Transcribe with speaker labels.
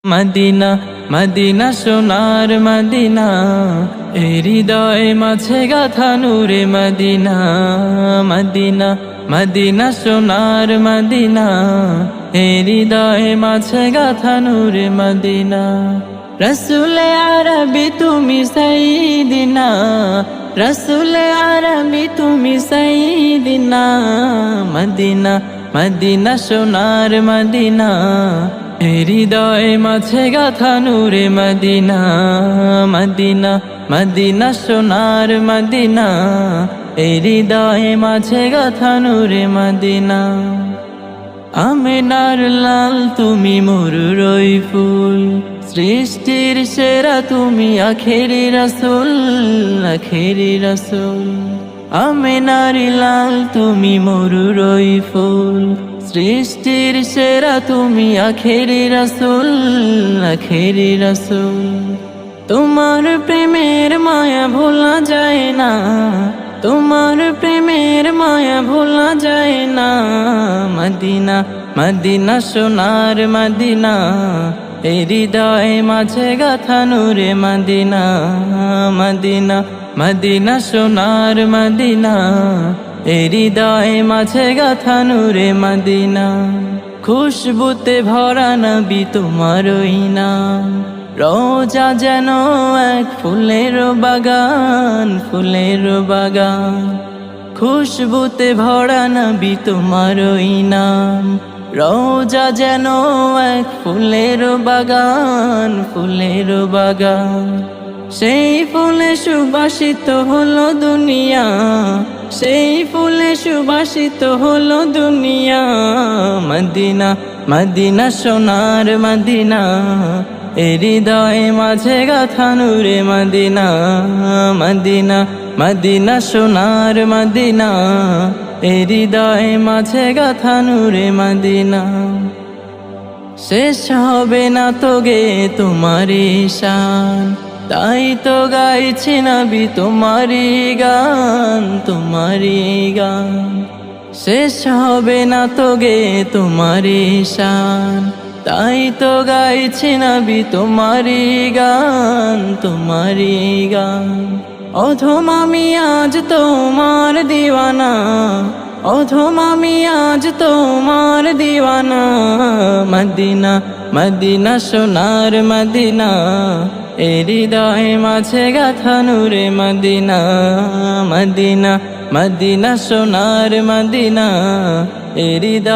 Speaker 1: Medina Medina সোনার Medina হৃদয় মাঝে গাথা নূরে মদিনা মদিনা মদিনা সোনার মদিনা হৃদয় মাঝে গাথা নূরে মদিনা রসুলে আরবি তুমি সাইয়্যিদিনা রসুলে আরবি তুমি সাইয়্যিদিনা মদিনা মদিনা সোনার মদিনা হৃদয় মাঝে গাথা নূরে মদিনা মদিনা মদিনা সোনার মদিনা হৃদয় মাঝে গাথা নূরে মদিনা আমিনার লাল তুমি মরুরই ফুল সৃষ্টির সেরা তুমি আখেরি রাসূল আখেরি রাসূল আমিনার লাল তুমি মরুরই ফুল সৃষ্টির সেরা তুমি আখেরি রাসূল আখেরি রাসূল তোমার প্রেমের মায়া ভোলা যায় না তোমার প্রেমের মায়া ভোলা যায় না মদিনা মদিনা সোনার মদিনা হৃদয় মাঝে গাথা নূরে মদিনা মদিনা মদিনা সোনার মদিনা হৃদয় মাঝে গাথা নূরে মদিনা খুশবুতে ভরা নবী তোমারই নাম রোজা যেন এক ফুলের বাগান ফুলের বাগান খুশবুতে ভরা নবী তোমারই নাম রোজা যেন এক ফুলের বাগান ফুলের বাগান সেই ফুলে সুবাসিত হলো দুনিয়া সেই ফুলে সুবাসিত হলো দুনিয়া মদিনা মদিনা সোনার মদিনা হৃদয় মাঝে গাথা নূরে মদিনা মদিনা মদিনা সোনার মদিনা হৃদয় মাঝে গাথা নূরে মদিনা শেষ হবে না তো গে তোমারি শান তাই তো গাইছি নবী তোমারি গান তোমারি গান শেষ হবে না তো গে তোমারি শান তাই তো গাইছি নবী তোমারি গান তোমারি গান অধম আমি আজ তোমার দিওয়ানা অধম আমি আজ তোমার দিওয়ানা মদিনা মদিনা সোনার মদিনা হৃদয় মাঝে গাথা নূরে মদিনা মদিনা মদিনা সোনার মদিনা হৃদয়